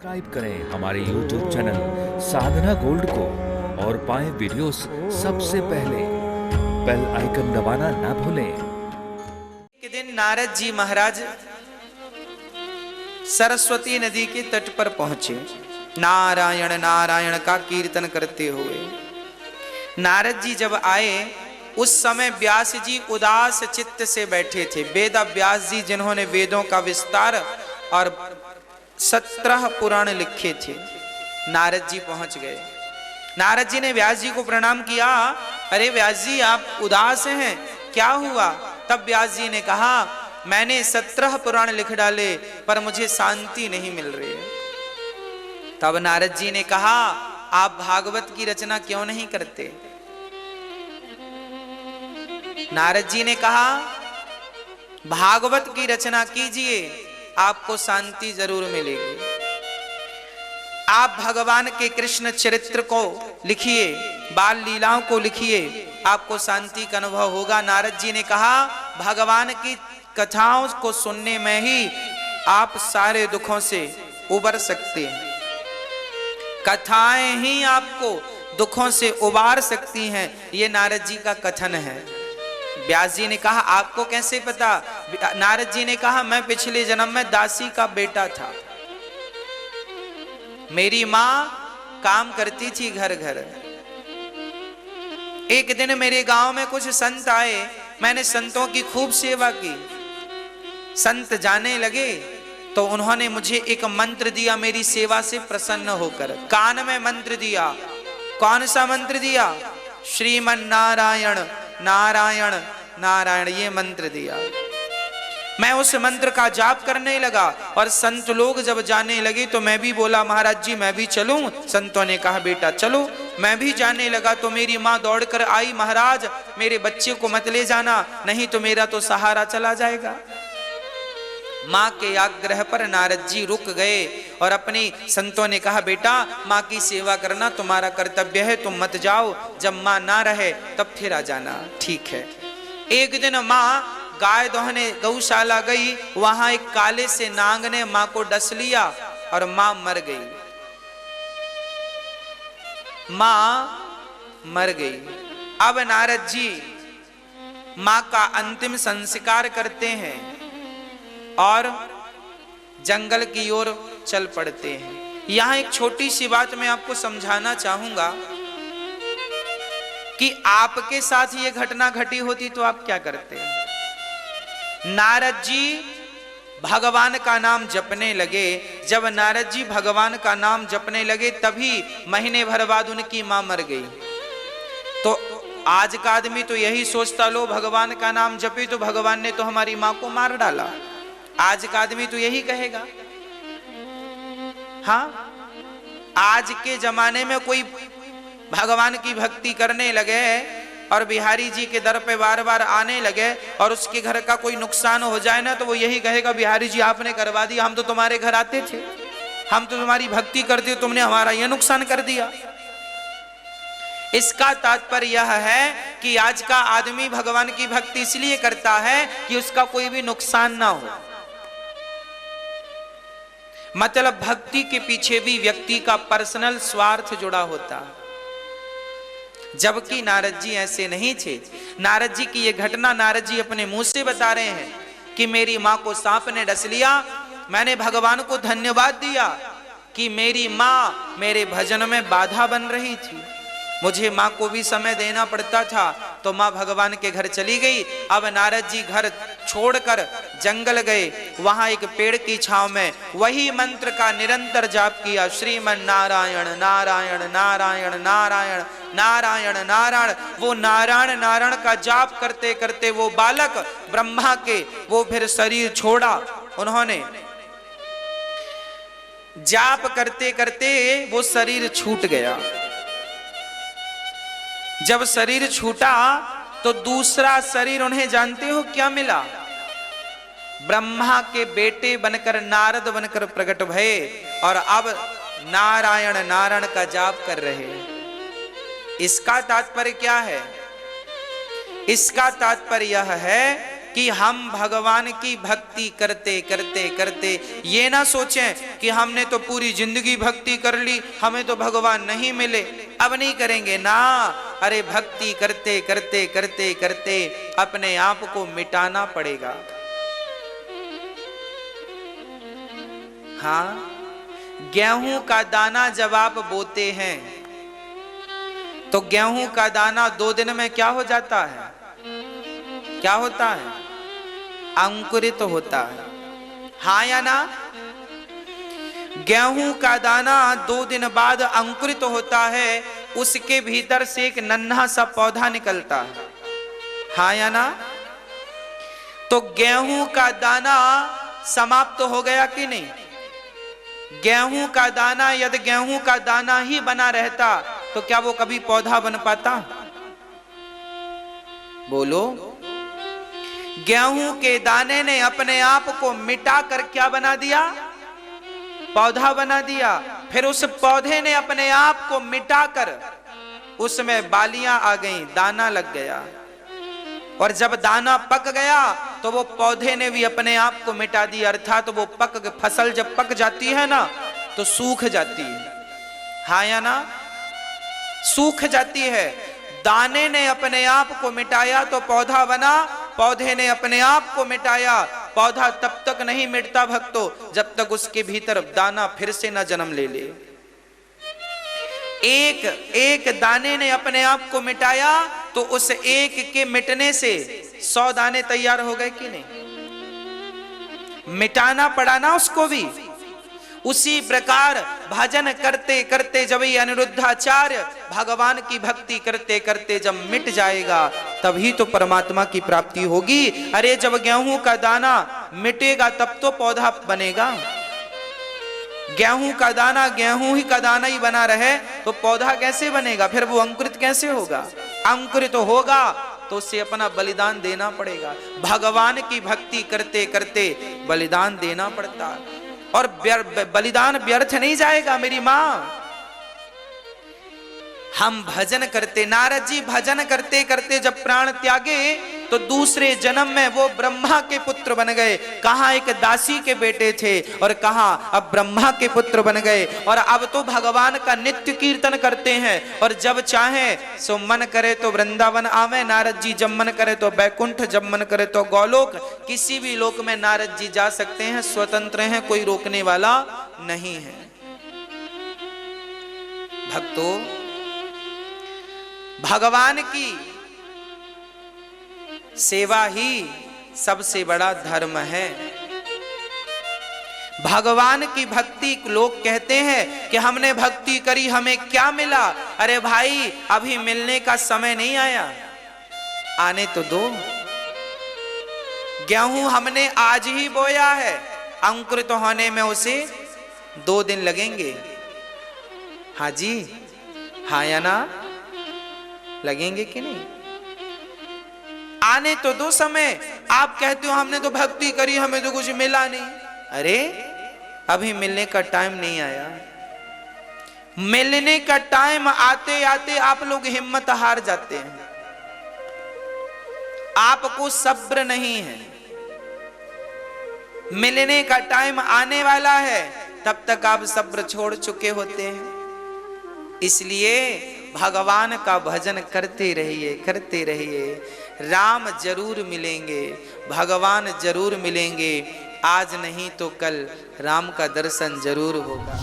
Subscribe करें हमारे YouTube channel साधना gold को और पाएं वीडियोस सबसे पहले। बेल आइकन दबाना ना भूलें। एक दिन नारद जी महाराज सरस्वती नदी के तट पर पहुंचे, नारायण नारायण का कीर्तन करते हुए। नारद जी जब आए उस समय व्यास जी उदास चित्त से बैठे थे। वेद व्यास जी जिन्होंने वेदों का विस्तार और 17 पुराण लिखे थे, नारद जी पहुंच गए। नारद जी ने व्यास जी को प्रणाम किया। अरे व्यास जी आप उदास हैं, क्या हुआ? तब व्यास जी ने कहा मैंने 17 पुराण लिख डाले पर मुझे शांति नहीं मिल रही है। तब नारद जी ने कहा आप भागवत की रचना क्यों नहीं करते? नारद जी ने कहा भागवत की रचना कीजिए, आपको शांति जरूर मिलेगी। आप भगवान के कृष्ण चरित्र को लिखिए, बाल लीलाओं को लिखिए, आपको शांति का अनुभव होगा। नारद जी ने कहा भगवान की कथाओं को सुनने में ही आप सारे दुखों से उबर सकते हैं। कथाएं ही आपको दुखों से उबार सकती हैं, ये नारद जी का कथन है। व्यास जी ने कहा आपको कैसे पता? नारद जी ने कहा मैं पिछले जन्म में दासी का बेटा था। मेरी मां काम करती थी घर घर। एक दिन मेरे गांव में कुछ संत आए, मैंने संतों की खूब सेवा की। संत जाने लगे तो उन्होंने मुझे एक मंत्र दिया, मेरी सेवा से प्रसन्न होकर कान में मंत्र दिया। कौन सा मंत्र दिया? श्रीमन नारायण नारायण नारायण, ये मंत्र दिया। मैं उस मंत्र का जाप करने लगा और संत लोग जब जाने लगे तो मैं भी बोला महाराज जी मैं भी चलूं? संतों ने कहा बेटा चलो। मैं भी जाने लगा तो मेरी मां दौड़कर आई, महाराज मेरे बच्चे को मत ले जाना, नहीं तो मेरा तो सहारा चला जाएगा। मां के आग्रह पर नारद जी रुक गए और अपने संतों ने कहा बेटा मां की सेवा करना तुम्हारा कर्तव्य है, तुम मत जाओ, जब मां ना रहे तब फिर आ जाना। ठीक है। एक दिन मां गाय दोहने गौशाला गई, वहां एक काले से नांग ने मां को डस लिया और मां मर गई। मां मर गई। अब नारद जी मां का अंतिम संस्कार करते हैं और जंगल की ओर चल पड़ते हैं। यहां एक छोटी सी बात मैं आपको समझाना चाहूंगा कि आपके साथ ये घटना घटी होती तो आप क्या करते? नारद जी भगवान का नाम जपने लगे। जब नारद जी भगवान का नाम जपने लगे तभी महीने भर बाद उनकी मां मर गई। तो आज का आदमी तो यही सोचता लो भगवान का नाम जपे तो भगवान ने तो हमारी मां को मार डाला। आज का आदमी तो यही कहेगा। हाँ, आज के जमाने में कोई भगवान की भक्ति करने लगे और बिहारी जी के दर पे बार बार आने लगे और उसके घर का कोई नुकसान हो जाए ना तो वो यही कहेगा बिहारी जी आपने करवा दिया, हम तो तुम्हारे घर आते थे, हम तो तुम्हारी भक्ति करते, तुमने हमारा यह नुकसान कर दिया। इसका तात्पर्य यह है कि आज का आदमी भगवान की भक्ति इसलिए करता है कि उसका कोई भी नुकसान ना हो। मतलब भक्ति के पीछे भी व्यक्ति का पर्सनल स्वार्थ जुड़ा होता। जबकि नारद जी ऐसे नहीं थे। नारद जी की यह घटना नारद जी अपने मुंह से बता रहे हैं कि मेरी मां को सांप ने डस लिया, मैंने भगवान को धन्यवाद दिया कि मेरी मां मेरे भजन में बाधा बन रही थी। मुझे मां को भी समय देना पड़ता था तो मां भगवान के घर चली गई। अब नारद जी घर छोड़कर जंगल गए, वहां एक पेड़ की छांव में वही मंत्र का निरंतर जाप किया, श्रीमन नारायण नारायण नारायण नारायण नारायण नारायण। वो नारायण नारायण का जाप करते करते वो बालक ब्रह्मा के वो फिर शरीर छोड़ा। उन्होंने जाप करते करते वो शरीर छूट गया। जब शरीर छूटा तो दूसरा शरीर उन्हें जानते हो क्या मिला? ब्रह्मा के बेटे बनकर नारद बनकर प्रकट भये और अब नारायण नारायण का जाप कर रहे हैं। इसका तात्पर्य क्या है? इसका तात्पर्य यह है कि हम भगवान की भक्ति करते करते करते ये ना सोचें कि हमने तो पूरी जिंदगी भक्ति कर ली, हमें तो भगवान नहीं मिले, अब नहीं करेंगे ना। अरे भक्ति करते करते करते करते अपने आप को मिटाना पड़ेगा। हाँ, गेहूं का दाना जब आप बोते हैं तो गेहूं का दाना 2 दिन में क्या हो जाता है? क्या होता है? अंकुरित होता है। हाँ या ना? गेहूं का दाना 2 दिन बाद अंकुरित होता है, उसके भीतर से एक नन्हा सा पौधा निकलता है। हाँ या ना? तो गेहूं का दाना समाप्त हो गया कि नहीं? गेहूं का दाना यदि गेहूं का दाना ही बना रहता तो क्या वो कभी पौधा बन पाता? बोलो। गेहूं के दाने ने अपने आप को मिटा कर क्या बना दिया? पौधा बना दिया। फिर उस पौधे ने अपने आप को मिटाकर उसमें बालियां आ गईं, दाना लग गया। और जब दाना पक गया तो वो पौधे ने भी अपने आप को मिटा दिया। अर्थात वो फसल जब पक जाती है ना तो सूख जाती है। हाँ या ना? सूख जाती है। दाने ने अपने आप को मिटाया तो पौधा बना, पौधे ने अपने आप को मिटाया। पौधा तब तक नहीं मिटता भक्तों जब तक उसके भीतर दाना फिर से न जन्म ले ले। एक दाने ने अपने आप को मिटाया तो उस एक के मिटने से 100 दाने तैयार हो गए कि नहीं? मिटाना पड़ा ना उसको भी। उसी प्रकार भजन करते करते जब ये अनिरुद्धाचार्य भगवान की भक्ति करते करते जब मिट जाएगा तभी तो परमात्मा की प्राप्ति होगी। अरे जब गेहूं का दाना मिटेगा तब तो पौधा बनेगा। गेहूं का दाना गेहूं ही का दाना ही बना रहे तो पौधा कैसे बनेगा? फिर वो अंकुरित कैसे होगा? अंकुरित होगा तो उसे अपना बलिदान देना पड़ेगा। भगवान की भक्ति करते करते बलिदान देना पड़ता और बलिदान व्यर्थ नहीं जाएगा मेरी मां। हम भजन करते, नारद जी भजन करते करते जब प्राण त्यागे तो दूसरे जन्म में वो ब्रह्मा के पुत्र बन गए। कहां एक दासी के बेटे थे और कहां अब ब्रह्मा के पुत्र बन गए। और अब तो भगवान का नित्य कीर्तन करते हैं और जब चाहे सो मन करे तो वृंदावन आवे नारद जी, जब मन करे तो बैकुंठ, जब मन करे तो गौलोक। किसी भी लोक में नारद जी जा सकते हैं, स्वतंत्र हैं, कोई रोकने वाला नहीं है। भक्तों, भगवान की सेवा ही सबसे बड़ा धर्म है। भगवान की भक्ति, लोग कहते हैं कि हमने भक्ति करी हमें क्या मिला? अरे भाई, अभी मिलने का समय नहीं आया, आने तो दो। गेहूं हमने आज ही बोया है, अंकुरित होने में उसे 2 दिन लगेंगे। हाँ जी, हाँ या ना? लगेंगे कि नहीं? आने तो दो समय। आप कहते हो हमने तो भक्ति करी हमें तो कुछ मिला नहीं। अरे अभी मिलने का टाइम नहीं आया। मिलने का टाइम आते आते आप लोग हिम्मत हार जाते हैं, आपको सब्र नहीं है। मिलने का टाइम आने वाला है, तब तक आप सब्र छोड़ चुके होते हैं। इसलिए भगवान का भजन करते रहिए, करते रहिए। राम जरूर मिलेंगे, भगवान जरूर मिलेंगे। आज नहीं तो कल राम का दर्शन जरूर होगा।